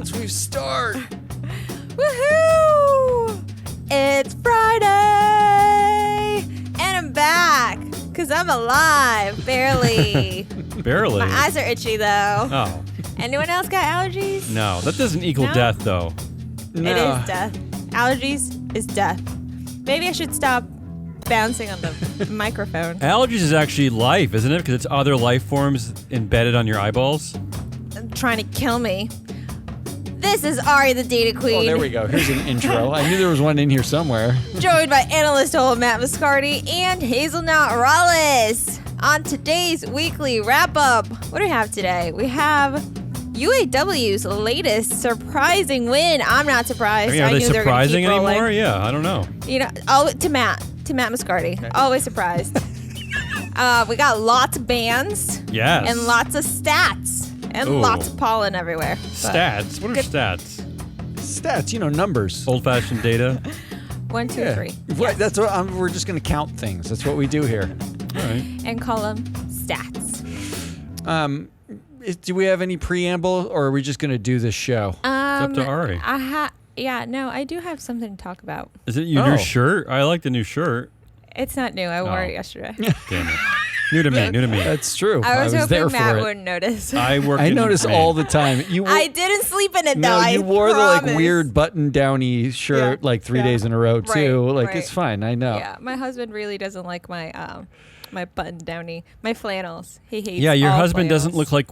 once we start. Woohoo! It's Friday! And I'm back. Because I'm alive. Barely. Barely? My eyes are itchy, though. Oh. Anyone else got allergies? No, that doesn't equal No? death, though. No. It is death. Allergies is death. Maybe I should stop bouncing on the microphone. Allergies is actually life, isn't it? Because it's other life forms embedded on your eyeballs. Trying to kill me. This is Ari, the Data Queen. Oh, there we go. Here's an intro. I knew there was one in here somewhere. Joined by analyst old Matt Muscardi and Hazelnut Rallis. On today's weekly wrap-up, what do we have today? We have UAW's latest surprising win. I'm not surprised. I mean, are they knew were gonna surprising keep rolling. anymore? Yeah, I don't know. You know, to Matt Muscardi. Okay. Always surprised. We got lots of bands. Yes. And lots of stats. And Ooh. lots of pollen everywhere. But Stats? What are stats? Stats, numbers. Old-fashioned data? 1, 2, 3. Right, that's what we're just going to count things. That's what we do here. All right. And call them stats. Do we have any preamble, or are we just going to do this show? It's up to Ari. I do have something to talk about. Is it your new shirt? I like the new shirt. It's not new. I wore it yesterday. Damn it. New to me. That's true. I was there hoping Matt for it. wouldn't notice. I notice all the time. I didn't sleep in it though. No, you wore promise. the weird button-downy shirt like 3 days in a row too. Right. It's fine. I know. Yeah, my husband really doesn't like my my button downy, my flannels. He hates. Yeah, your all husband flannels. doesn't look like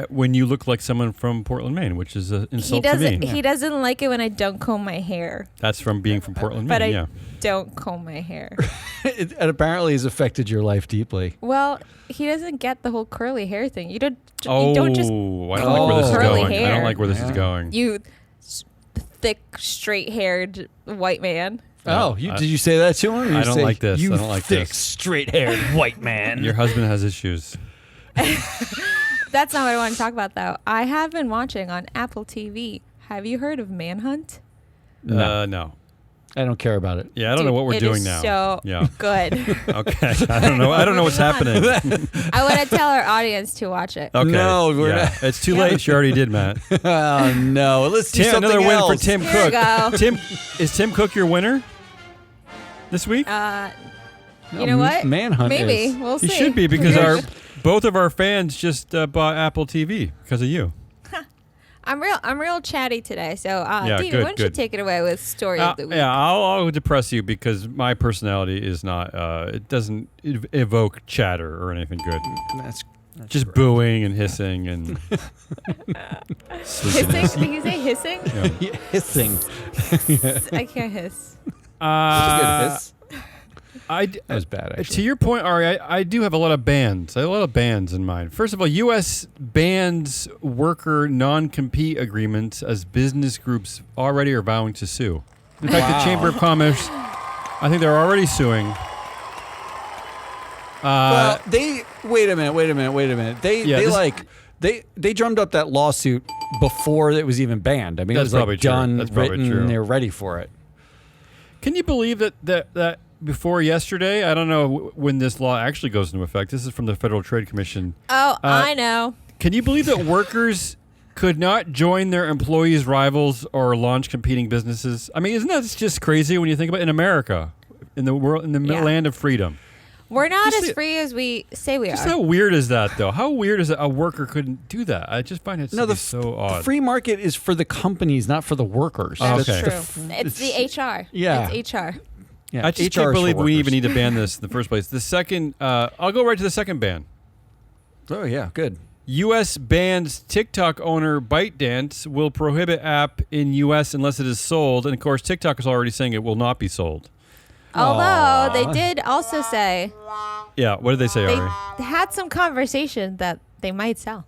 when you look like someone from Portland, Maine, which is an insult to me. He doesn't like it when I don't comb my hair. That's from being from Portland, But Maine. I Yeah. don't comb my hair. It apparently has affected your life deeply. Well, he doesn't get the whole curly hair thing. You don't just I don't like where this is curly going. I hair. don't like where this is going. You thick, straight-haired white man. Oh, did you say that to him? Or I don't like this. You I don't like thick, this. straight-haired white man. Your husband has issues. That's not what I want to talk about, though. I have been watching on Apple TV. Have you heard of Manhunt? No. I don't care about it. Yeah, I don't know what we're doing is now. So yeah. good. Okay. I don't know what's happening. I want to tell our audience to watch it. Okay. No, we're not. It's too late. She already did, Matt. Oh no! Let's do something another else. win for Tim Here we Cook. go. Is Tim Cook your winner this week? You know what? Manhunt Maybe. is. We'll see. He should be because both of our fans just bought Apple TV because of you. I'm real chatty today. So, Yeah, Davey, good, why don't you good. take it away with story of the week? Yeah, I'll depress you because my personality is not. It doesn't evoke chatter or anything good. That's Just correct. booing and hissing and Hissing? Did you say hissing? Yeah, hissing. I can't hiss. Good hiss. That was bad, actually. To your point, Ari, I do have a lot of bands. I have a lot of bands in mind. First of all, U.S. bans worker non-compete agreements as business groups already are vowing to sue. In fact, the Chamber of Commerce, I think they're already suing. Well, wait a minute. They drummed up that lawsuit before it was even banned. I mean, That's it was probably like true. done, That's probably written, true. and they're ready for it. Can you believe that before yesterday, I don't know when this law actually goes into effect. This is from the Federal Trade Commission. Oh, I know. Can you believe that workers could not join their employees' rivals or launch competing businesses? I mean, isn't that just crazy when you think about it? In America, in the world, in the Yeah. land of freedom? We're not Just as the- free as we say we Just are. how weird is that, though? How weird is it a worker couldn't do that? I just find it to be so odd. The free market is for the companies, not for the workers. That's okay. true. It's the HR. Yeah. It's HR. Yeah, I just HR can't is believe for we even workers. need to ban this in the first place. The second, I'll go right to the second ban. Oh yeah, good. U.S. bans TikTok owner ByteDance will prohibit app in U.S. unless it is sold. And, of course, TikTok is already saying it will not be sold. Although they did also say Yeah, what did they say, they Ari? had some conversation that they might sell.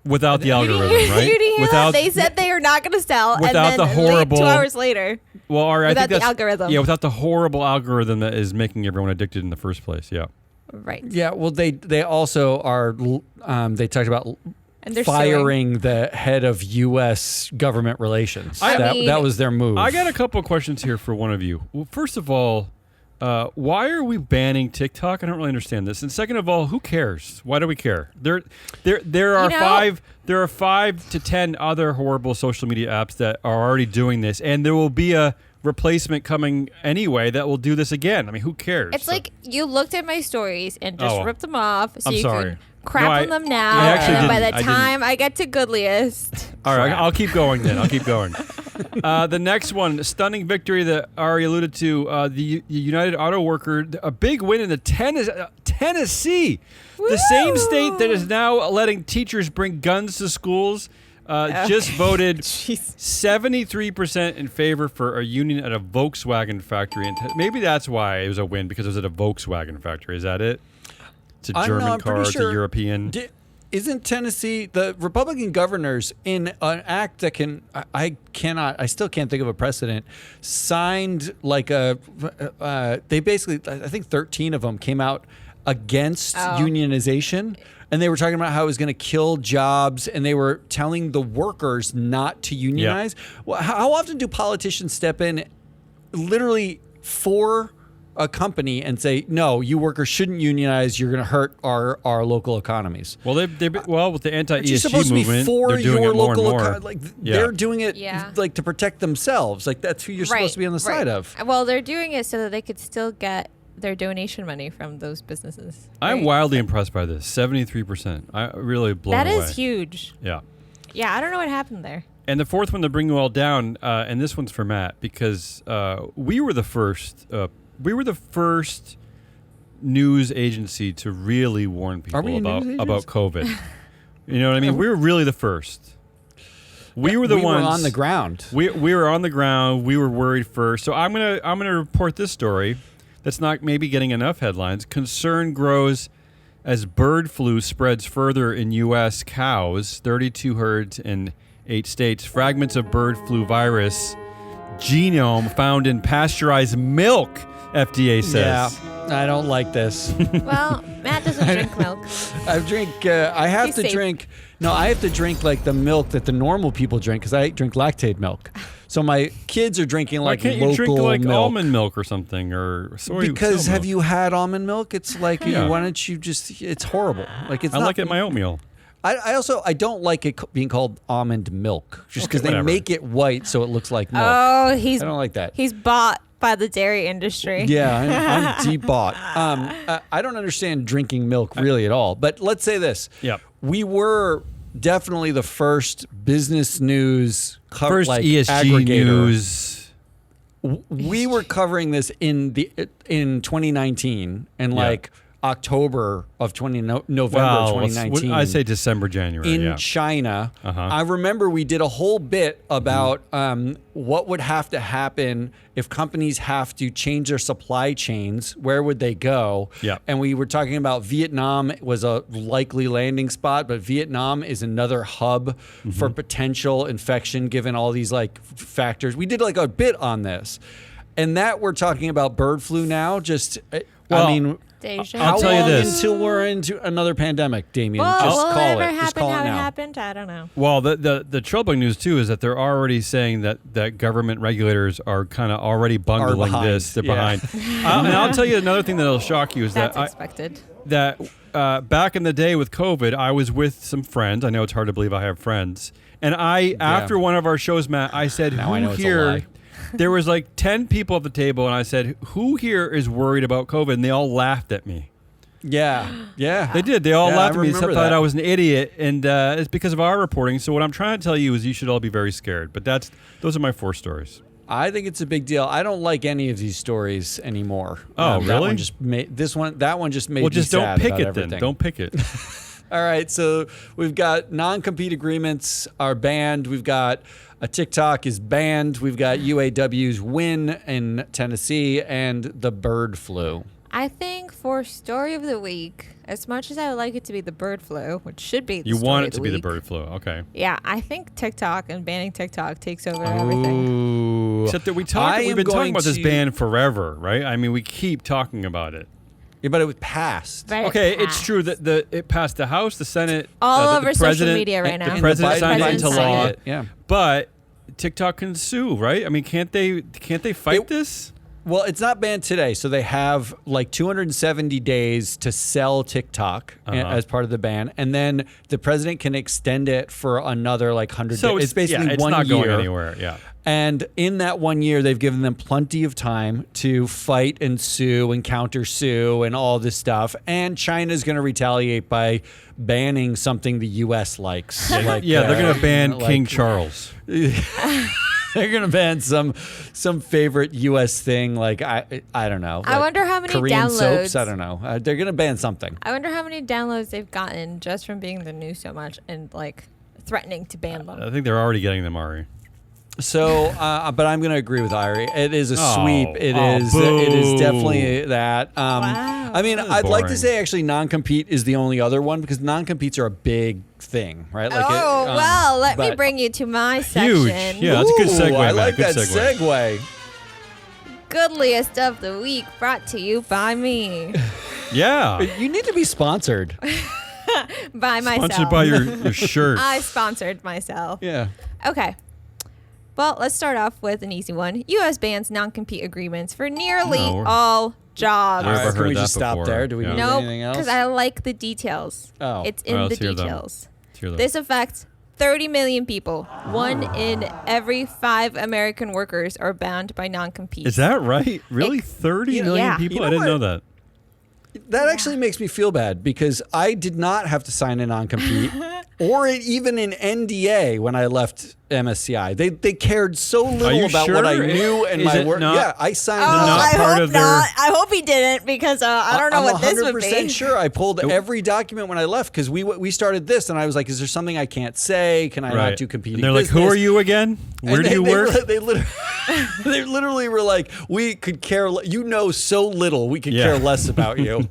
Without the algorithm, You right? didn't hear Without that? They said they are not going to sell. without and the then horrible- 2 hours later. well, Ari, I without think the that's, algorithm. Yeah, without the horrible algorithm that is making everyone addicted in the first place. Yeah. Right. Yeah, well, they also are. They talked about And they're firing the head of U.S. government relations. I mean- that was their move. I got a couple of questions here for one of you. Well, first of all, Why are we banning TikTok? I don't really understand this. And second of all, who cares? Why do we care? There are 5 to 10 other horrible social media apps that are already doing this, and there will be a replacement coming anyway that will do this again. I mean, who cares? It's like you looked at my stories and just ripped them off, so I'm you sorry. can crap on them now. I actually and then by the didn't. time I get to Goodliest, All right, I'll keep going then. I'll keep going. The next one, stunning victory that Ari alluded to, the United Auto Worker, a big win in the Tennessee, the same state that is now letting teachers bring guns to schools. Just voted 73% in favor for a union at a Volkswagen factory. And maybe that's why it was a win, because it was at a Volkswagen factory. Is that it? It's a German car, it's a European. Isn't Tennessee, the Republican governors, in an act that I still can't think of a precedent, signed like they basically, I think 13 of them came out against unionization. And they were talking about how it was going to kill jobs, and they were telling the workers not to unionize. Yeah. Well, how often do politicians step in literally for a company and say, no, you workers shouldn't unionize, you're going to hurt our local economies? Well, with the anti-ESG supposed movement, to be for they're doing your it more and local more. They're doing it like to protect themselves. Like that's who you're supposed to be on the side of. Well, they're doing it so that they could still get their donation money from those businesses. I'm wildly impressed by this. 73%. I really blown away. That is huge. Yeah. Yeah, I don't know what happened there. And the fourth one to bring you all down, and this one's for Matt, because we were the first news agency to really warn people about COVID. You know what I mean? We were really the first. We were the ones. We were on the ground. We were on the ground. We were worried first. So I'm gonna report this story that's not maybe getting enough headlines. Concern grows as bird flu spreads further in U.S. cows, 32 herds in 8 states. Fragments of bird flu virus genome found in pasteurized milk, FDA says. Yeah, I don't like this. Well, Matt doesn't drink milk. I have to drink like the milk that the normal people drink, because I drink lactate milk. So my kids are drinking like local milk. Why can't you drink like almond milk or something, or soy? Because have you had almond milk? It's like, why don't you just? It's horrible. Like I like it in my oatmeal. I don't like it being called almond milk, just because they make it white so it looks like milk. Oh, I don't like that. He's bought by the dairy industry. Yeah, I'm deep bought. I don't understand drinking milk really at all. But let's say this. Yep. We were definitely the first business news first ESG aggregator. News. We were covering this in 2019 and October of November of 2019. I say December, January. In China. I remember we did a whole bit about what would have to happen if companies have to change their supply chains. Where would they go? Yeah. And we were talking about Vietnam was a likely landing spot, but Vietnam is another hub for potential infection given all these factors. We did a bit on this. And that we're talking about bird flu now. I'll tell you this. Until we're into another pandemic, Damien. Well, just call whatever it. Just call happened, it how now. it happened, I don't know. Well, the troubling news too is that they're already saying that government regulators are kind of already bungling this. They're behind. And I'll tell you another thing that'll shock you is That's expected. That back in the day with COVID, I was with some friends. I know it's hard to believe I have friends. And after one of our shows, Matt, I said, now I know who it's here? A lie. There was 10 people at the table, and I said, who here is worried about COVID? And they all laughed at me. Yeah. They did. They all laughed at me. Some thought I was an idiot, and it's because of our reporting. So what I'm trying to tell you is you should all be very scared. But those are my 4 stories. I think it's a big deal. I don't like any of these stories anymore. Oh, really? That one just made me just sad don't pick about it everything. then. Don't pick it. All right, so we've got non-compete agreements are banned. We've got a TikTok is banned. We've got UAW's win in Tennessee and the bird flu. I think for story of the week, as much as I would like it to be the bird flu, which should be the You story want of it to the be the week, bird flu. Okay. Yeah, I think TikTok and banning TikTok takes over everything. Except that we've been talking about this ban forever, right? I mean, we keep talking about it. Yeah, but it was passed. But Okay, it's true that it passed the House, the Senate, all the over social media right now. The president signed it into signed law. it. Yeah. But TikTok can sue, right? I mean, can't they fight this? Well, it's not banned today. So they have like 270 days to sell TikTok as part of the ban. And then the president can extend it for another like 100 days. It's basically it's 1 not year. going anywhere. Yeah. And in that 1 year, they've given them plenty of time to fight and sue and counter sue and all this stuff. And China's going to retaliate by banning something the U.S. likes. They're going to ban King Charles. They're gonna ban some favorite U.S. thing, like I don't know. I wonder how many Korean downloads. soaps. I don't know. They're gonna ban something. I wonder how many downloads they've gotten just from being in the news so much and like threatening to ban them. I think they're already getting them, Ari. So, but I'm gonna agree with Irie. It is a sweep. It is boo. definitely that. Wow. I mean, I'd like to boring. say actually non-compete is the only other one because non-competes are a big thing, right? Like well, let me but- bring you to my section. Huge. Yeah, that's a good Ooh, segue, I Matt. like Good that segue. segue. Goodliest of the week brought to you by me. Yeah. You need to be sponsored. By myself. Sponsored by your shirt. I sponsored myself. Yeah. Okay. Well, let's start off with an easy one. U.S. bans non-compete agreements for nearly No. all jobs. Never All right, heard can we that just stop before. there? Do we Yeah. need No, anything else? because I like the details. Oh. It's All right, in the let's hear them. details. Let's hear them. This affects 30 million people. 1 in every 5 American workers are bound by non-compete. Is that right? Really? It- 30 million yeah. people? You know I didn't what? know that. That actually makes me feel bad because I did not have to sign a non-compete or even an NDA when I left MSCI. They cared so little about what I sure? knew and Is my it work. not- Yeah, I signed. Oh, not I part hope of their- not. I hope he didn't because I don't know I'm what this would 100% be. sure I pulled every document when I left because we started this and I was like, is there something I can't say? Can I not do competing? And they're like, who business? are you again? Where And do you work? They literally were like, we could care. You know so little. We could care less about you.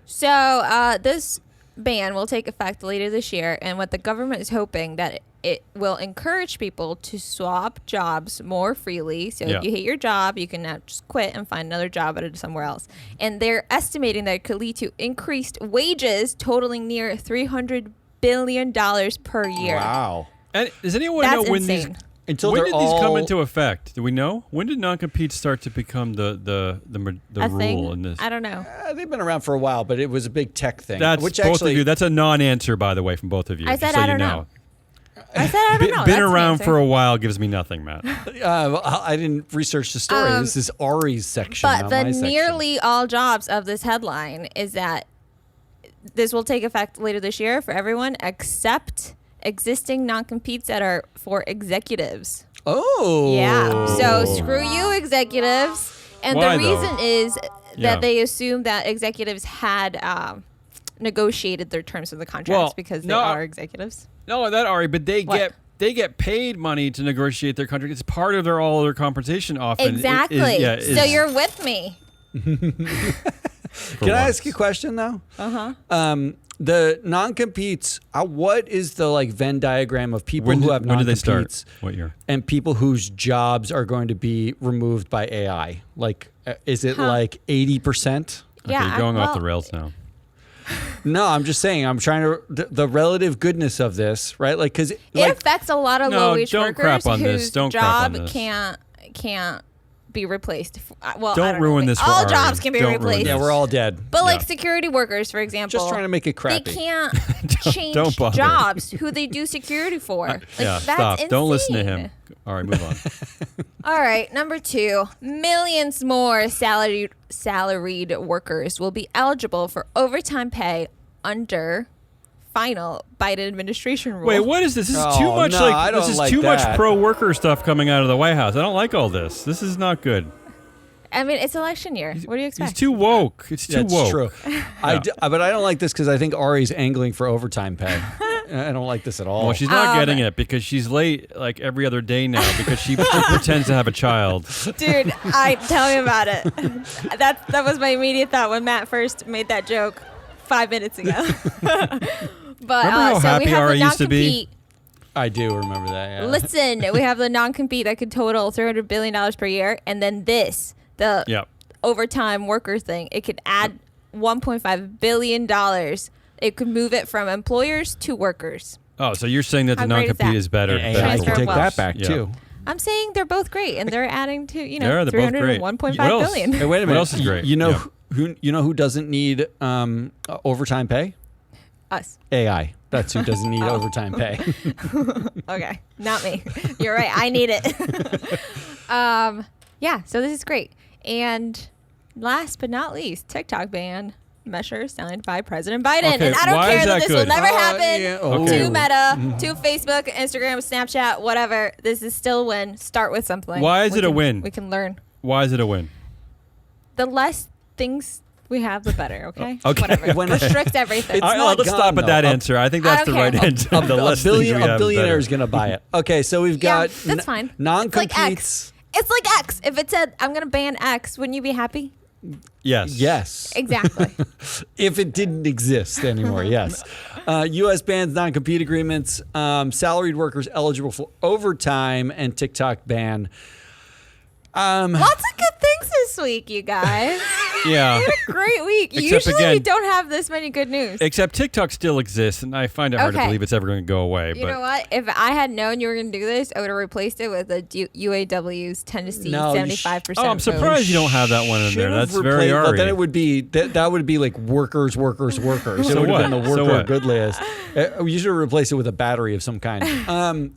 So this ban will take effect later this year, and what the government is hoping that it will encourage people to swap jobs more freely. So if you hate your job, you can now just quit and find another job at somewhere else. And they're estimating that it could lead to increased wages totaling near $300 billion per year. Wow. And does anyone That's know when insane. these Until when they're did these come all- into effect? Do we know? When did non-compete start to become the A rule thing? in this? I don't know. They've been around for a while, but it was a big tech thing. That's which both actually, of you. That's a non-answer, by the way, from both of you. I just said so I you don't know. know. I said I don't know. Been That's an around answer. for a while gives me nothing, Matt. I didn't research the story. This is Ari's section. But not the my section. nearly all jobs of this headline is that this will take effect later this year for everyone except existing non-competes that are for executives. Oh. Yeah. So screw you, executives. And Why, the though? reason is that Yeah. they assume that executives had negotiated their terms of the contracts Well, because they no, are executives. No, that Ari, but they What? get paid money to negotiate their contract. It's part of all their compensation often. Exactly. So you're with me. Can I ask you a question though? The non-competes. What is the like Venn diagram of people who have when did they non-competes start? What year? and people whose jobs are going to be removed by AI? Like, is it like 80%? Yeah. Okay, you're going off the well, rails now. No, I'm just saying. I'm trying to the relative goodness of this, right? Like, because It affects a lot of No, low-wage don't workers crap on this. whose Don't crap job on this. can't be replaced. Well, Don't I don't ruin know. this for All Ari. jobs can be Don't ruin replaced. yeah, we're all dead. But like Yeah. security workers, for example, Just trying to make it crappy. they can't change don't bother. jobs who they do security for. Like, Yeah, that's stop. Don't listen to insane. him. All right, move on. All right, number 2, millions more salaried workers will be eligible for overtime pay under final Biden administration rule. Wait, what is this? This is too Oh, much no, I like this don't is like too much that. pro-worker stuff coming out of the White House. I don't like all this. This is not good. I mean, it's election year. What do you expect? He's too woke. It's too That's woke. true. But I don't like this because I think Ari's angling for overtime pay. I don't like this at all. Well, she's not getting it because she's late like every other day now because she pretends to have a child. Dude, tell me about it. That was my immediate thought when Matt first made that joke 5 minutes ago. But Remember how so happy we have Ari the used to be? non-compete. I do remember that. Yeah. Listen, we have the non-compete that could total $300 billion per year, and then the Yep. overtime worker thing. It could add $1.5 billion. It could move it from employers to workers. Oh, so you're saying that the How great is non-compete that? is better And better AI for can take wealth. that back Yeah. too. I'm saying they're both great, and they're adding to They're both great. 301.5 What else? billion. Hey, wait a minute. What else is great? You know Yeah. who doesn't need overtime pay? Us. AI. That's who doesn't need overtime pay. Okay, not me. You're right. I need it. Yeah, so this is great. And last but not least, TikTok ban measure signed by President Biden. Okay, And I don't why care is that that this will good? never happen yeah. Okay. to Meta, to Facebook, Instagram, Snapchat, whatever. This is still a win. Start with something. Why is it a win? We can learn. Why is it a win? The less things we have, the better, okay? Okay. Whatever. When- Restrict everything. It's All right, not let's gone, stop at that though. answer. I think that's I the don't right care. answer. The less things we have, A billionaire is better. going to buy it. Okay, so we've Yeah, got that's fine. non-competes. It's like X. It's like X. If it said, I'm going to ban X, wouldn't you be happy? Yes. Yes. Exactly. If it didn't exist anymore, yes. U.S. bans non-compete agreements, salaried workers eligible for overtime, and TikTok ban. Lots of good things this week, you guys. Yeah. We had a great week. Except Usually we again- don't have this many good news. Except TikTok still exists, and I find it hard to Okay. believe it's ever going to go away. You but know what? If I had known you were going to do this, I would have replaced it with a UAW's Tennessee No, you 75%. Oh, I'm surprised you don't have that one in there. Should have That's very replaced- But then Ari. it would be that would be like workers. So It would have what? been the So worker what? good list. You should have replaced it with a battery of some kind.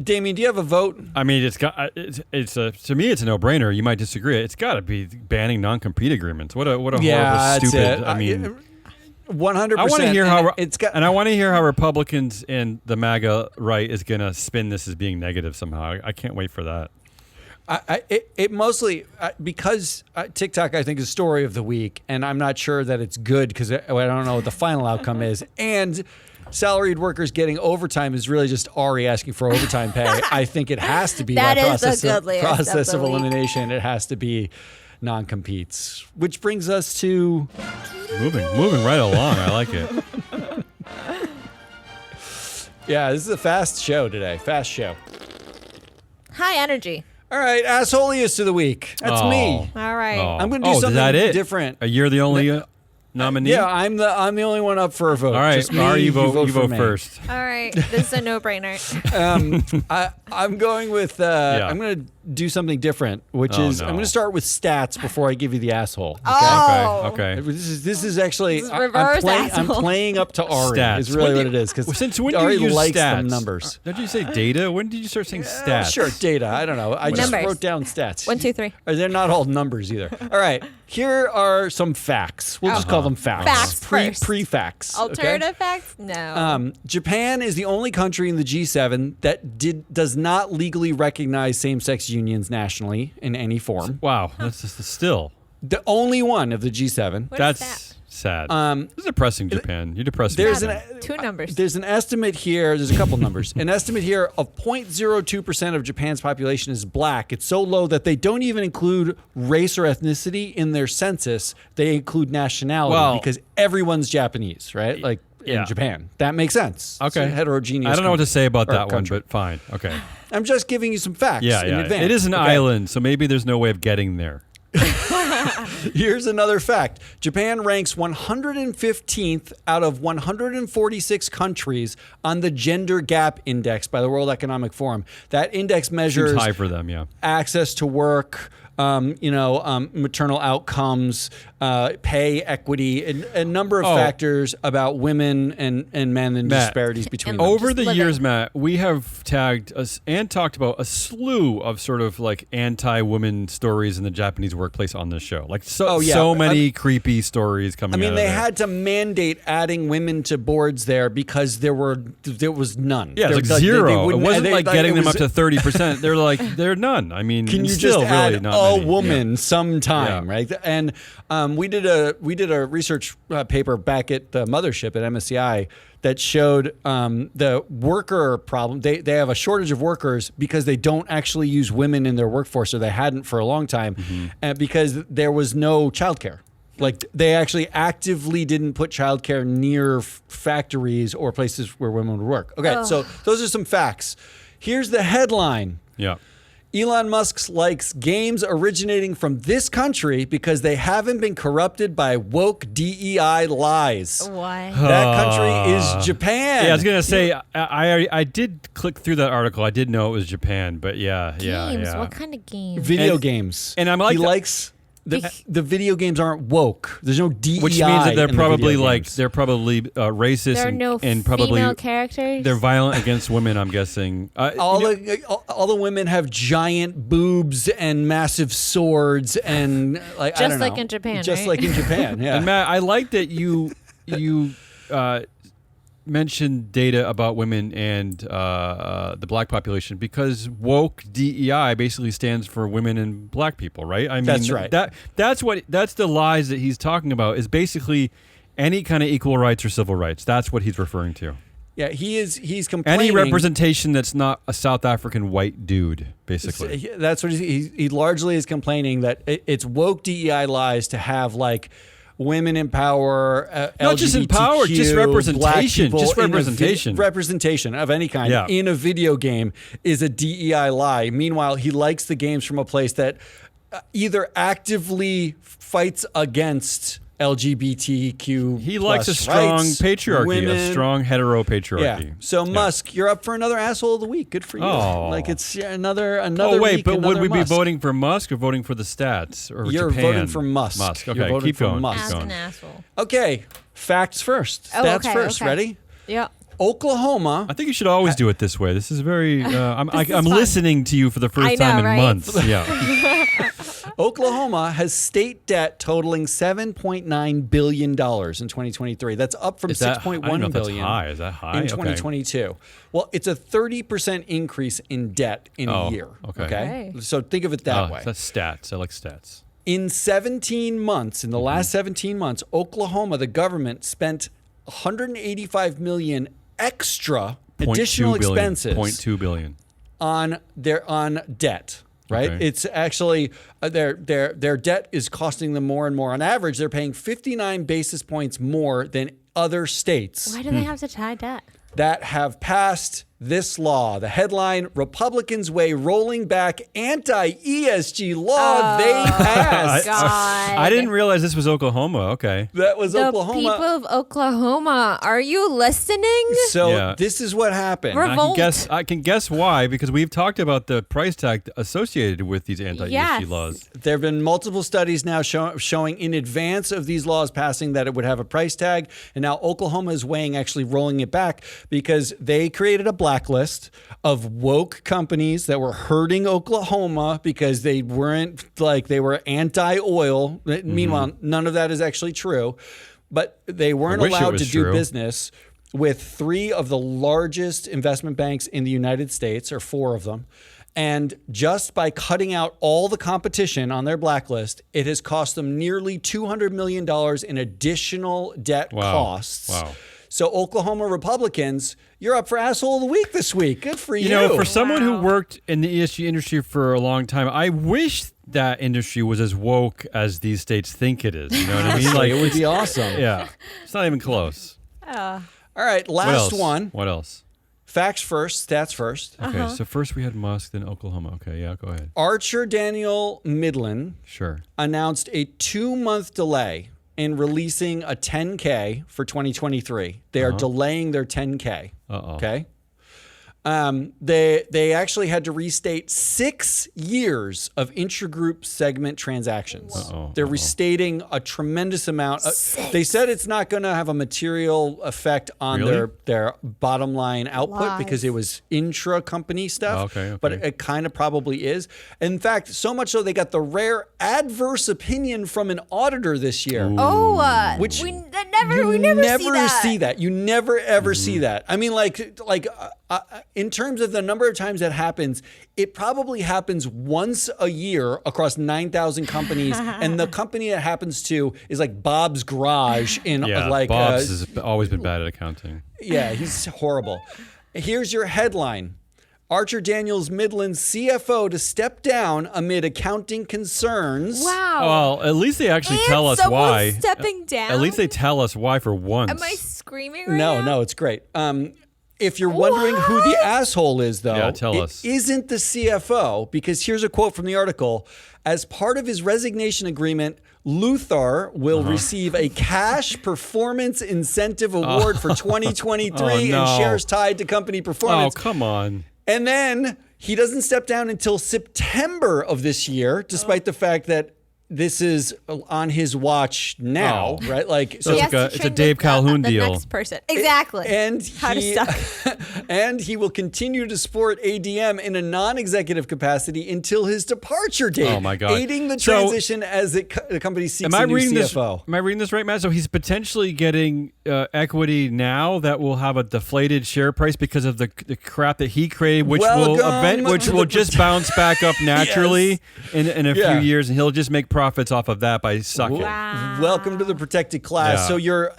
Damien, do you have a vote? I mean, it's a to me it's a no-brainer. You might disagree. It's got to be banning non-compete agreements. What a horrible, that's stupid. it. I mean, 100%. I want to hear how it's got. and I want to hear how Republicans and the MAGA right is going to spin this as being negative somehow. I can't wait for that. It mostly because TikTok I think is story of the week, and I'm not sure that it's good because I don't know what the final outcome is. And salaried workers getting overtime is really just Ari asking for overtime pay. I think it has to be That by is the process, good list of process the of week. elimination. It has to be non-competes, which brings us to Moving right along. I like it. yeah. This is a fast show today. Fast show. High energy. All right, assholiest of the week. That's me. All right. Oh. I'm going to do is something that it? different. You're the only nominee. Yeah, I'm the only one up for a vote. All right, Just me, Ari, you vote for me. first. All right. This is a no-brainer. I'm going with. Yeah. I'm going to do something different, which Oh, is no. I'm going to start with stats before I give you the asshole. Okay. Oh. Okay. This is actually This is I'm reverse I'm asshole. playing up to Ari. Stats. Is really When what did- it is because Since when do Ari you use likes stats? them numbers. Did you say data? When did you start saying stats? Sure, data. I don't know. I just Numbers. wrote down stats. 1, 2, 3. They're not all numbers either. All right, here are some facts. We'll just call them facts. Facts first. Pre-facts. okay? Alternative facts? No. Japan is the only country in the G7 that does not legally recognize same-sex unions nationally in any form. Wow, that's just still. The only one of the G7. What is That's that? sad. Um, This is depressing, Japan. You're depressing. There's Japan. an 2 numbers. There's an estimate here. There's a couple numbers. An estimate here of 0.02% of Japan's population is black. It's so low that they don't even include race or ethnicity in their census. They include nationality Well- because everyone's Japanese, right? Like Yeah. in Japan. That makes sense. It's Okay. a heterogeneous. I don't know what to say about or that one, country. but fine. Okay. I'm just giving you some facts Yeah, in yeah. advance. It is an Okay. island, so maybe there's no way of getting there. Here's another fact. Japan ranks 115th out of 146 countries on the Gender Gap Index by the World Economic Forum. That index measures Seems high for them, yeah. access to work, maternal outcomes, pay equity, and a number of Oh. factors about women and men and Matt, disparities between and them. Over Just the living. years, Matt, we have tagged us and talked about a slew of sort of like anti-women stories in the Japanese workplace on this show. Like Oh, yeah. so many creepy stories coming I mean, out of they there. had to mandate adding women to boards there because there was none. Yeah, it's like They zero. It wouldn't- wasn't they- like getting it them was- up to 30%. They're like, they're none. I mean, Can you still just really add not a many. woman Yeah. sometime, Yeah. right? And we did a research paper back at the mothership at MSCI that showed the worker problem. They have a shortage of workers because they don't actually use women in their workforce, or they hadn't for a long time, because there was no childcare. Like they actually actively didn't put childcare near factories or places where women would work. Okay, so those are some facts. Here's the headline. Yeah. Elon Musk likes games originating from this country because they haven't been corrupted by woke DEI lies. What? That country is Japan. Yeah, I was gonna say I did click through that article. I did know it was Japan, but yeah. Games? What kind of games? Video games. And I'm like, he likes the video games aren't woke. There's no DEI. which means that they're in the probably video like games. they're probably racist There are no and probably female characters? they're violent against women. I'm guessing. all the women have giant boobs and massive swords and like I Just don't like know. in Japan, Just right? like in Japan. Yeah. And Matt, I like that you mentioned data about women and the black population because woke DEI basically stands for women and black people, right? I mean, That's right. That's the lies that he's talking about is basically any kind of equal rights or civil rights. That's what he's referring to. Yeah, he's complaining. Any representation that's not a South African white dude, basically. That's what he largely is complaining that it's woke DEI lies to have like women in power, Not just in power, just LGBTQ, representation, black people just in a representation. representation of any kind Yeah. in a video game is a DEI lie. Meanwhile, he likes the games from a place that either actively fights against LGBTQ. He likes a plus strong rights, patriarchy, women. a strong hetero Yeah. patriarchy. So Musk, you're up for another asshole of the week. Good for you. Oh. Like it's another Oh wait, week, but would another we Musk. be voting for Musk or voting for the stats or You're Japan? voting for Musk. Musk. You're Okay, voting keep for going. Musk. Keep As going. an asshole. Okay, facts first. Oh, Stats okay, first. okay. Ready? Yeah. Oklahoma. I think you should always do it this way. This is very. I'm is I'm fun. listening to you for the first I know, time in right? months. Yeah. Oklahoma has state debt totaling $7.9 billion in 2023. That's up from Is that, I don't know $6.1 if that's billion high. Is that high? in Okay. 2022. Well, it's a 30% increase in debt in Oh, a year. okay. Okay. So think of it that way. That's stats. I like stats. In 17 months, in the last 17 months, Oklahoma, the government spent $185 million extra additional 0.2 billion. expenses 0.2 billion. on debt. Right? Okay. It's actually their debt is costing them more and more. On average, they're paying 59 basis points more than other states Why do they have to tie debt? that have passed this law. The headline: Republicans weigh rolling back anti-ESG law they passed. God. I didn't realize this was Oklahoma. Okay. That was The Oklahoma. people of Oklahoma, are you listening? So Yeah. this is what happened. Revolt. I can guess why because we've talked about the price tag associated with these anti-ESG Yes. laws. There have been multiple studies now showing in advance of these laws passing that it would have a price tag. And now Oklahoma is weighing actually rolling it back because they created a blacklist of woke companies that were hurting Oklahoma because they weren't like they were anti-oil. Meanwhile, none of that is actually true. But they weren't wish it allowed was to do true. business with 3 of the largest investment banks in the United States, or 4 of them. And just by cutting out all the competition on their blacklist, it has cost them nearly $200 million in additional debt costs. Wow. So Oklahoma Republicans, you're up for asshole of the week this week. Good for you. You know, for someone who Wow. worked in the ESG industry for a long time, I wish that industry was as woke as these states think it is. You know what I mean? Like, it would be awesome. Yeah, it's not even close. All right, What last else? one. What else? Facts first, stats first. Okay, so first we had Musk, then Oklahoma. Okay, yeah, go ahead. Archer Daniel Midland Sure. announced a 2-month delay in releasing a 10K for 2023. They are delaying their 10K. Uh-oh. Okay. They actually had to restate 6 years of intragroup segment transactions. They're restating a tremendous amount. They said it's not going to have a material effect on Really? their bottom line output Lies. because it was intra company stuff. Okay. But it kind of probably is. In fact, so much so they got the rare adverse opinion from an auditor this year. Which we never see that. You never ever see that. I mean, in terms of the number of times that happens, it probably happens once a year across 9,000 companies, and the company it happens to is like Bob's Garage in Yeah, like Bob's has always been bad at accounting. yeah, he's horrible. Here's your headline. Archer Daniels Midland's CFO to step down amid accounting concerns. Wow. Well, at least they actually And tell us someone's why. stepping down. At least they tell us why for once. Am I screaming right now? No, it's great. If you're wondering who the asshole is, though, Yeah, tell it us. isn't the CFO, because here's a quote from the article. As part of his resignation agreement, Luthar will receive a cash performance incentive award for 2023 and shares tied to company performance. Oh, come on. And then he doesn't step down until September of this year, despite the fact that this is on his watch now, right? Like, So He it's has like to it's a train Dave the Calhoun deal. next person. Exactly. and How to he, suck. and he will continue to support ADM in a non-executive capacity until his departure date. Oh, my God. Aiding the So- transition as the company seeks a new CFO. Am I reading this right, Matt? So he's potentially getting equity now that will have a deflated share price because of the crap that he created, which Welcome will to the just bounce back up naturally in a few years, and he'll just make profits off of that by sucking. Wow. Welcome to the protected class. Yeah. So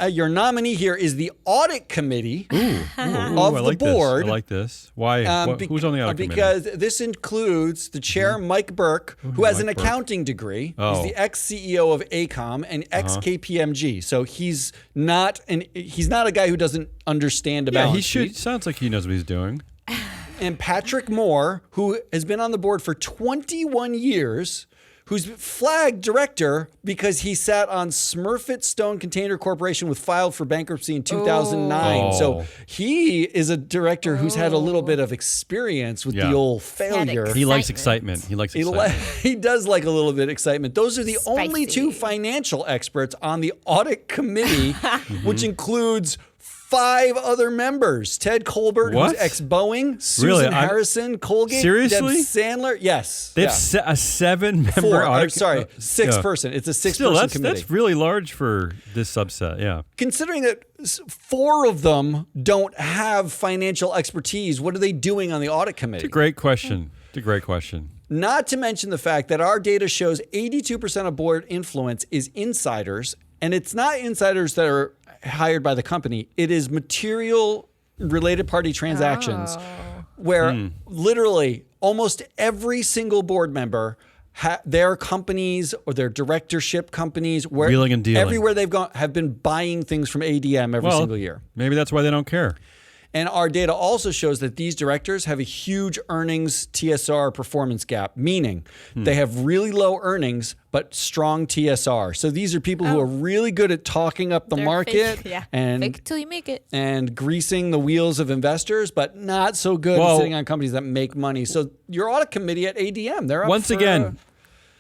your nominee here is the audit committee of I the like board. This. I like this. Why? Who's on the audit committee? Because this includes the chair, Mike Burke, who has an Mike Burke. accounting degree. Oh. He's the ex-CEO of ACOM and ex-KPMG. So he's not a guy who doesn't understand a Yeah, balance he should. sheet. Sounds like he knows what he's doing. And Patrick Moore, who has been on the board for 21 years, who's flagged director because he sat on Smurfit Stone Container Corporation, with filed for bankruptcy in 2009. Oh. So he is a director who's had a little bit of experience with the old failure. He likes Excitement. excitement. He likes He, excitement. he does like a little bit of excitement. Those are the only Spicy. two financial experts on the audit committee, which includes 5 other members: Ted Colbert, What? who's ex-Boeing; Susan Really? Harrison, Colgate; Seriously? Deb Sandler. Yes, They yeah. have a 7-member 4. audit. Sorry, 6 yeah. person. It's a 6 Still, person that's committee. really large for this subset. Yeah. Considering that 4 of them don't have financial expertise, what are they doing on the audit committee? Great question. It's a great question. Not to mention the fact that our data shows 82% of board influence is insiders, and it's not insiders that are hired by the company. It is material related party transactions where literally almost every single board member, their companies or their directorship companies, where Wheeling and dealing. everywhere they've gone, have been buying things from ADM every single year. Maybe that's why they don't care. And our data also shows that these directors have a huge earnings TSR performance gap, meaning they have really low earnings but strong TSR. So these are people who are really good at talking up the They're market fake, yeah. and Fake till you make it. and greasing the wheels of investors, but not so good at Well- sitting on companies that make money. So your audit committee at ADM, they're up Once for, again,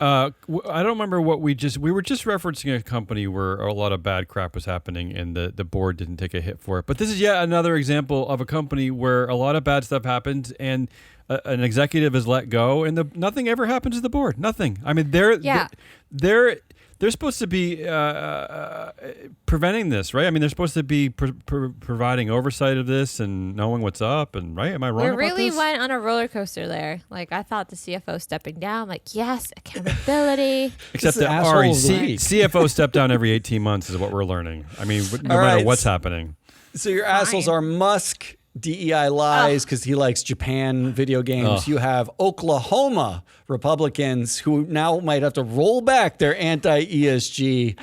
I don't remember what we were just referencing a company where a lot of bad crap was happening and the board didn't take a hit for it. But this is yet another example of a company where a lot of bad stuff happens and an executive is let go and nothing ever happens to the board. Nothing. I mean, they're supposed to be preventing this, right? I mean, they're supposed to be providing oversight of this and knowing what's up. And right, am I wrong We about really this? went on a roller coaster there. Like, I thought the CFO stepping down, like, yes, accountability. Except This is that asshole Ari, of the week. CFO stepped down every 18 months is what we're learning. I mean, no All matter right. what's happening. So your assholes are Musk, DEI lies because he likes Japan video games. You have Oklahoma Republicans who now might have to roll back their anti-ESG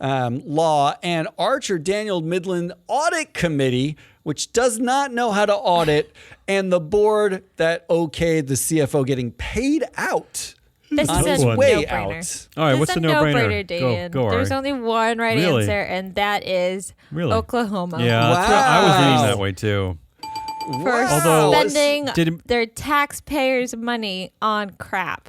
law, and Archer Daniel Midland Audit Committee, which does not know how to audit, and the board that okayed the CFO getting paid out This on is his a way no-brainer. out. All right, This what's is the a no-brainer? Dan. Go, There's Ari. only one right Really? answer, and that is Really? Oklahoma. Yeah, that's what I was reading Wow. that way too. For Although- spending Did- their taxpayers' money on crap.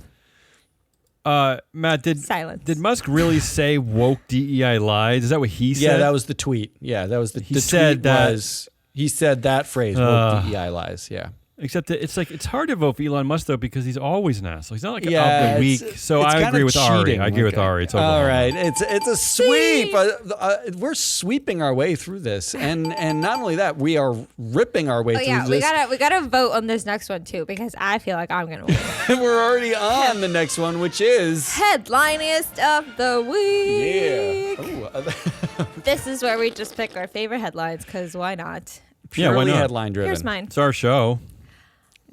Matt, Silence. did Musk really say woke DEI lies? Is that what he said? Yeah, that was the tweet. Yeah, that was the said tweet that- was he said that phrase, woke DEI lies. Yeah. Except that it's hard to vote for Elon Musk though because he's always an asshole. He's not like Yeah, of the week. it's- So it's I kinda agree with Ari. cheating, I agree with okay. Ari. It's All Oklahoma. right, it's a sweep. We're sweeping our way through this, and not only that, we are ripping our way Oh through yeah, this. we gotta vote on this next one too because I feel like I'm gonna win. And we're already on the next one, which is Headlinest of the week. Ooh, This is where we just pick our favorite headlines because why not? Yeah, why purely not? headline driven. Here's mine. It's our show.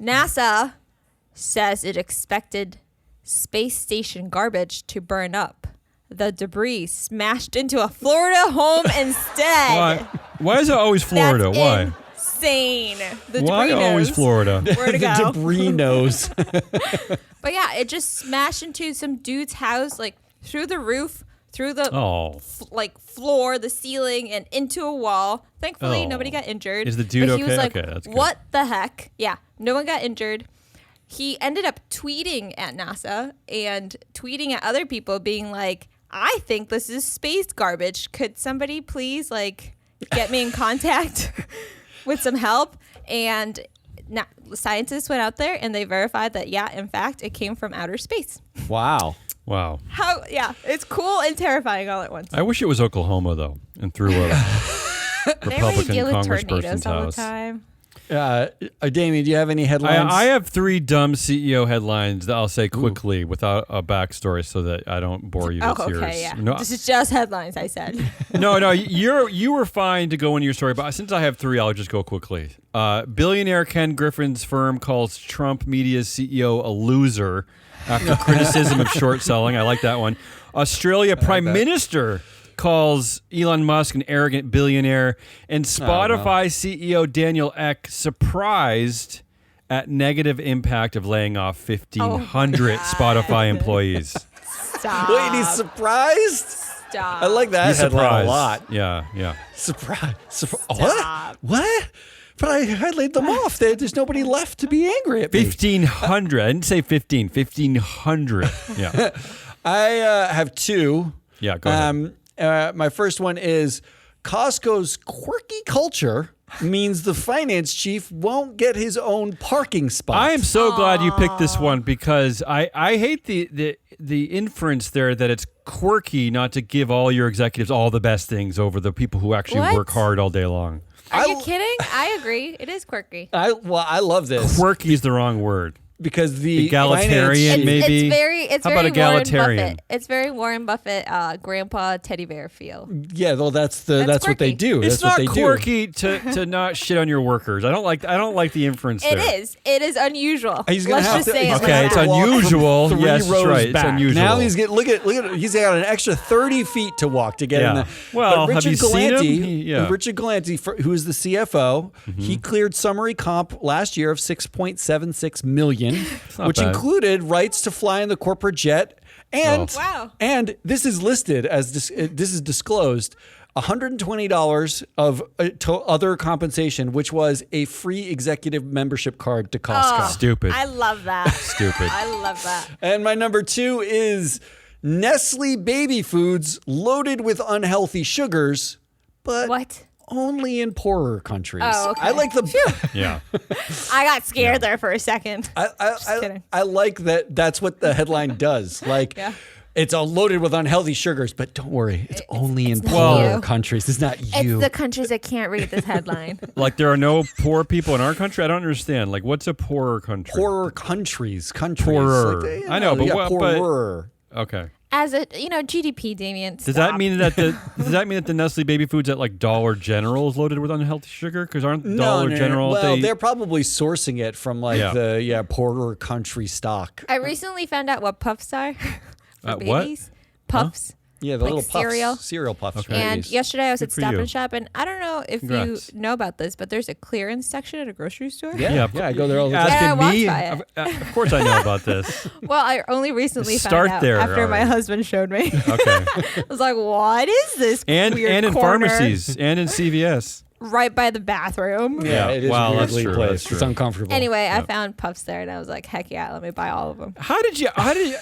NASA says it expected space station garbage to burn up. The debris smashed into a Florida home instead. Why is it always Florida? That's Why? in insane. The Why debris always nose. Florida? Where to the go? debris nose. But yeah, it just smashed into some dude's house, like through the roof, through the Oh. floor, the ceiling, and into a wall. Thankfully, Oh. nobody got injured. Is the dude but he was okay? like, Okay, that's good. what the heck? Yeah, no one got injured. He ended up tweeting at NASA and tweeting at other people being like, I think this is space garbage. Could somebody please like get me in contact with some help? And scientists went out there and they verified that, yeah, in fact, it came from outer space. Wow. Wow. Yeah, it's cool and terrifying all at once. I wish it was Oklahoma though, and through a They really Republican deal with congressperson's tornadoes all the house. time. Damien, do you have any headlines? I have 3 dumb CEO headlines that I'll say quickly without a backstory, so that I don't bore you with Oh, yours. okay, yeah. No, This is just headlines, I said. no, you were fine to go into your story, but since I have 3, I'll just go quickly. Billionaire Ken Griffin's firm calls Trump Media's CEO a loser after criticism of short selling. I like that one. Australia Prime Minister calls Elon Musk an arrogant billionaire, and Spotify CEO Daniel Ek surprised at negative impact of laying off 1,500 Spotify employees. Stop. Wait, he's surprised? Stop. I like that He's headline surprised a lot. Yeah. Surprise. What? Stop. What? But I laid them off. There's nobody left to be angry at me. 1,500. I didn't say 15. 1,500. Yeah. I have 2. Yeah, go ahead. My first one is Costco's quirky culture means the finance chief won't get his own parking spot. I am so glad you picked this one because I hate the inference there that it's quirky not to give all your executives all the best things over the people who actually What? work hard all day long. Are you kidding? I agree. It is quirky. I love this Quirky is the wrong word. because the Egalitarian, finance- maybe? It's How very about egalitarian? Warren Buffett. It's very Warren Buffett, grandpa teddy bear feel. Yeah, well, that's what they quirky. do. It's That's what not they quirky to not shit on your workers. I don't like the inference It there. is. It is unusual. He's gonna Let's have just to. say He's it gonna Okay, like it's that. walk from unusual. 3 Yes, rows right. It's back. unusual. Now he's look at. He's got an extra 30 feet to walk to get in Yeah. there. Well, but have you seen him? Richard Galante, who is the CFO, he cleared summary comp last year of $6.76 million, not which bad. included rights to fly in the corporate jet, and Oh. Wow. and this is listed as this is disclosed. $120 of other compensation, which was a free executive membership card to Costco. Stupid. I love that. Stupid. I love that. And my number 2 is Nestle baby foods loaded with unhealthy sugars, but What? only in poorer countries. Oh, okay. I like the. Yeah. I got scared there for a second. I kidding. like that. That's what the headline does. Like, Yeah. it's all loaded with unhealthy sugars, but don't worry, it's only in not poorer you. countries. It's not It's you. the countries that can't read this headline. Like there are no poor people in our country. I don't understand. Like what's a poorer country? Poorer countries. Poorer. Like, I know, you but got what- but- poorer. Okay. As a GDP, Damien. Does that mean that the Nestle baby foods at like Dollar General is loaded with unhealthy sugar? Because aren't Dollar General Well, they're probably sourcing it from like Yeah. the poorer country stock. I recently found out what puffs are for what? babies. Puffs. Yeah, the Like little puffs, cereal? cereal puffs. Okay. for And babies. yesterday I was Good at for Stop you. and Shop, and I don't know if Congrats. you know about this, but there's a clearance section at a grocery store. Yeah, I go there all the time. Yeah, I Asking me? walked by it. Of course I know about this. Well, I only recently Start found out there, after my Ari. husband showed me. Okay. I was like, "What is this?" And weird in corner pharmacies and in CVS. right by the bathroom. Yeah, Yeah. it is Wow, a that's weirdly true, placed. that's true. It's uncomfortable. Anyway, I found puffs there, and I was like, "Heck yeah, let me buy all of them." How did you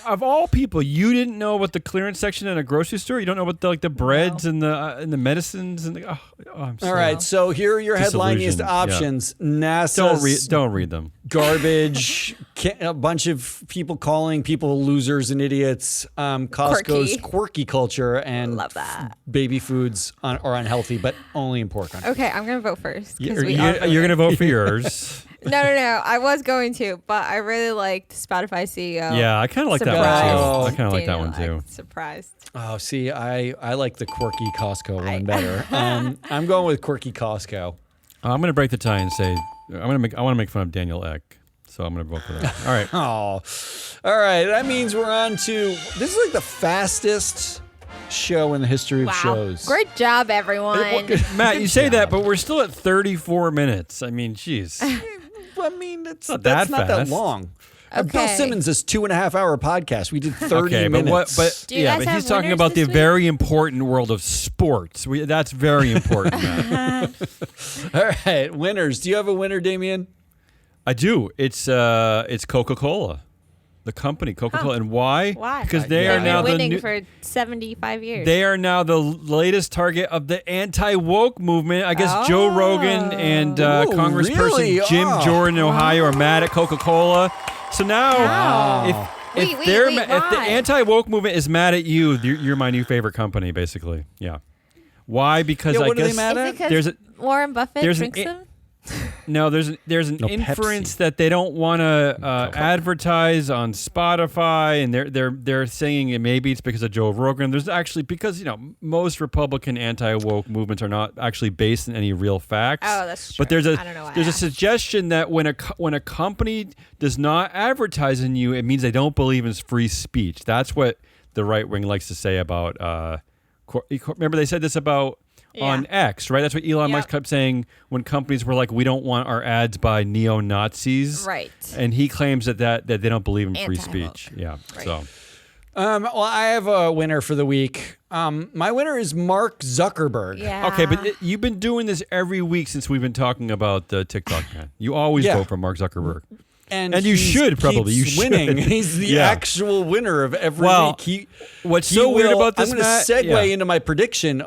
of all people you didn't know about the clearance section in a grocery store? You don't know about the breads and the medicines and the I'm all right, so here are your headliniest Disillusioned, yeah. options. NASA's don't read them. garbage, a bunch of people calling people losers and idiots, Costco's quirky culture, and Love that. baby foods are unhealthy, but only in poor countries. Okay, I'm gonna vote first. 'cause You're we are going to vote for yours. No. I was going to, but I really liked Spotify CEO. Yeah, I kind of like that Surprised. one too. I kind of like that one Daniel, too. I'm surprised. Oh, see, I like the quirky Costco one better. I'm going with quirky Costco. I'm going to break the tie and say I want to make fun of Daniel Ek, so I'm going to vote for that. All right. Oh, all right. That means we're on to this is like the fastest show in the history of Wow. shows. Great job, everyone. Matt, you say that, but we're still at 34 minutes. I mean, jeez. I mean, that's not not that that fast. long. Bill Okay. Simmons is 2.5-hour podcast. We did 30 Okay, minutes. but Do you guys but have he's talking winners about the this week? very important world of sports. That's very important, Matt. All right, winners. Do you have a winner, Damien? I do. It's Coca-Cola. The company Coca-Cola. And why? Why? Because they Yeah, are They've now been the winning new, for 75 years. they are now the latest target of the anti-woke movement. I guess Joe Rogan and Ooh, Congressperson really? Jim Oh. Jordan in Ohio are mad at Coca-Cola. So now, Wow. if Wait, if the why? anti-woke movement is mad at you, you're my new favorite company, basically. Yeah. Why? Because Yeah, I what are guess they mad Is at? it 'cause there's a- Warren Buffett there's drinks an- them? No, there's an No, inference Pepsi. that they don't want to advertise on Spotify, and they're saying maybe it's because of Joe Rogan. There's actually because most Republican anti-woke movements are not actually based in any real facts. Oh, that's true. But there's I don't know why I there's a asked. suggestion that when a company does not advertise in you, it means they don't believe in free speech. That's what the right wing likes to say about. Remember they said this about. On X, right? That's what Elon Musk kept saying when companies were like, we don't want our ads by neo-Nazis. Right. And he claims that they don't believe in free Anti-woke. speech. Yeah. Right. So Well, I have a winner for the week. My winner is Mark Zuckerberg. Yeah. okay, but you've been doing this every week since we've been talking about the TikTok man. You always Yeah. vote for Mark Zuckerberg. And you he should probably. keeps You should. winning. He's the Yeah. actual winner of every Well, week. what's He so weird will- about this, I'm going Matt? to segue Yeah. into my prediction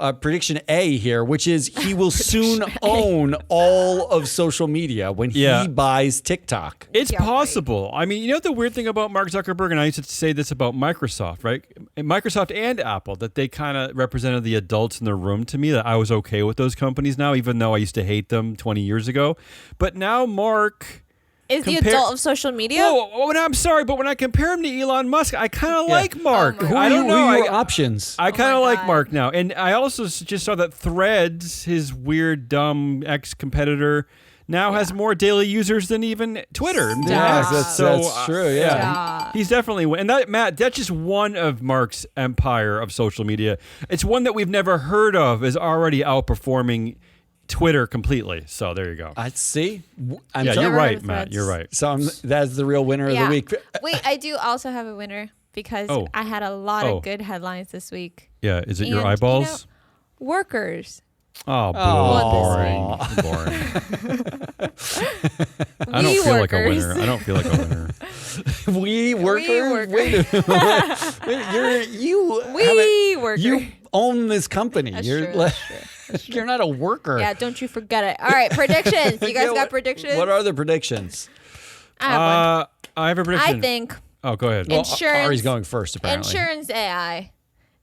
A here, which is he will soon own all of social media when Yeah. he buys TikTok. It's Yeah, right. possible. I mean, the weird thing about Mark Zuckerberg, and I used to say this about Microsoft, right? And Microsoft and Apple, that they kind of represented the adults in the room to me, that I was okay with those companies now, even though I used to hate them 20 years ago. But now Mark... Is the compare- adult of social media? Oh, and I'm sorry, but when I compare him to Elon Musk, I kind of like Mark. Oh my I don't Who know. are your I, options? I kind of my like God. Mark now. And I also just saw that Threads, his weird, dumb ex-competitor, now has more daily users than even Twitter. Stop. That's So, true. Yeah. Stop. He's definitely and that Matt, that's just one of Mark's empire of social media. It's one that we've never heard of is already outperforming Twitter completely. So there you go. I see. I'm Yeah, sorry. you're Never heard right, of Matt. Threads. You're right. So that's the real winner of the week. Wait, I do also have a winner because Oh. I had a lot Oh. of good headlines this week. Yeah, is it your And, eyeballs? Workers. Oh, boo. Aw. Boring. I We don't feel like a workers. winner. I don't feel like a winner. We worker. worker. Wait a minute. you We worker. You own this company. That's You're true, that's you're not a worker. Yeah, don't you forget it. All right, predictions. You guys Yeah, got predictions? What are the predictions? I have one. I have a prediction. I think Oh, go ahead. Well, Insurance- Ari's going first, apparently. insurance AI,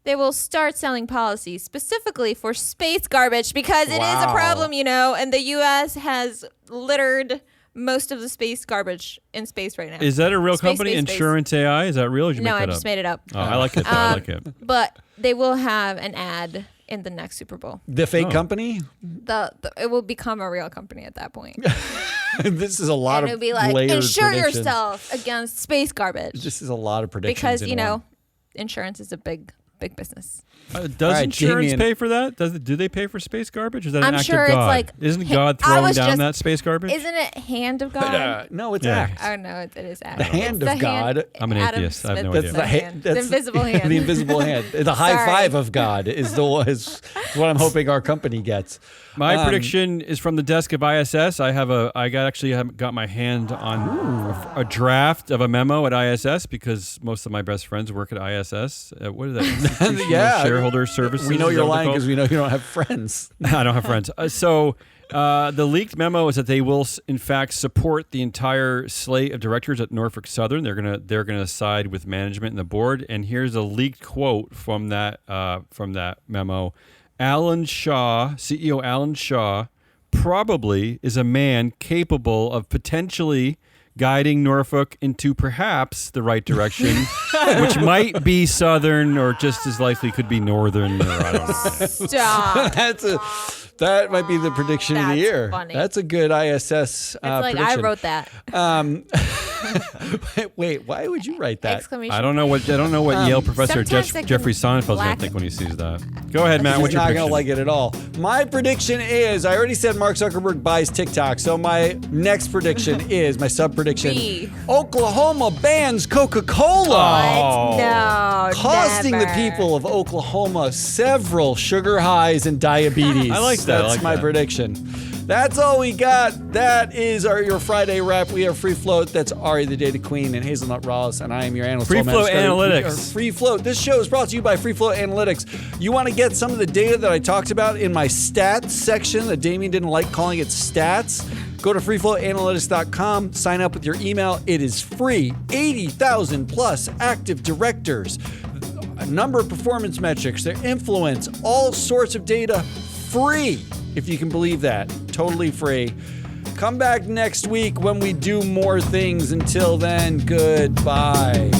they will start selling policies specifically for space garbage because it is a Wow. problem, and the U.S. has littered most of the space garbage in space right now. Is that a real Space, company? space, space. Insurance AI? Is that real? Or did you No, make I that just up? made it up. Oh, I like it. Though. I like it. But they will have an ad in the next Super Bowl. The fake Oh. company? It will become a real company at that point. This is a lot And of it'll be like, layered insure predictions. yourself against space garbage. This is a lot of predictions. Because, in one. insurance is a big business. Does All right, insurance Damien. pay for that? Do they pay for space garbage? Is that an I'm act sure of it's God? like- Isn't Hey, God I throwing was down just- that space garbage? Isn't it hand of God? No, it's Yeah. act. Oh, no, it is act. The hand It's of God. I'm an Adam atheist. I have Smith no is idea. the The hand. The invisible hand. The invisible hand. The high Sorry. five of God is what I'm hoping our company gets. My prediction is from the desk of ISS. I got my hand on a draft of a memo at ISS because most of my best friends work at ISS. What is that? Institutional Yeah. Shareholder Services. We know is you're that what they're lying called? because we know you don't have friends. I don't have friends. The leaked memo is that they will, in fact, support the entire slate of directors at Norfolk Southern. They're gonna side with management and the board. And here's a leaked quote from that memo. Alan Shaw, CEO Alan Shaw, probably is a man capable of potentially guiding Norfolk into perhaps the right direction, which might be Southern or just as likely could be Northern, or I don't know. Stop. That might be the prediction of the That's year. funny. That's a good ISS It's like I prediction. wrote that. Wait, why would you write that? Exclamation. I don't know what Yale professor sometimes I can Jeffrey Sonnenfeld's gonna lack- think when he sees that. Go ahead, Matt. He's What's your not prediction? gonna like it at all. My prediction is, I already said Mark Zuckerberg buys TikTok, so my next prediction is, my sub prediction, B. Oklahoma bans Coca-Cola. Oh. What? No, Costing the never. people of Oklahoma several sugar highs and diabetes. I like that. I That's like my that. prediction. That's all we got. That is your Friday wrap. We have Free Float. That's Ari the Data Queen and Hazelnut Rollins, and I am your analyst. Free Matt Float Scudder. Analytics. Free Float. This show is brought to you by Free Float Analytics. You want to get some of the data that I talked about in my stats section that Damien didn't like calling it stats? Go to freefloatanalytics.com, sign up with your email. It is free. 80,000 plus active directors, a number of performance metrics, their influence, all sorts of data, free, if you can believe that. Totally free. Come back next week when we do more things. Until then, goodbye.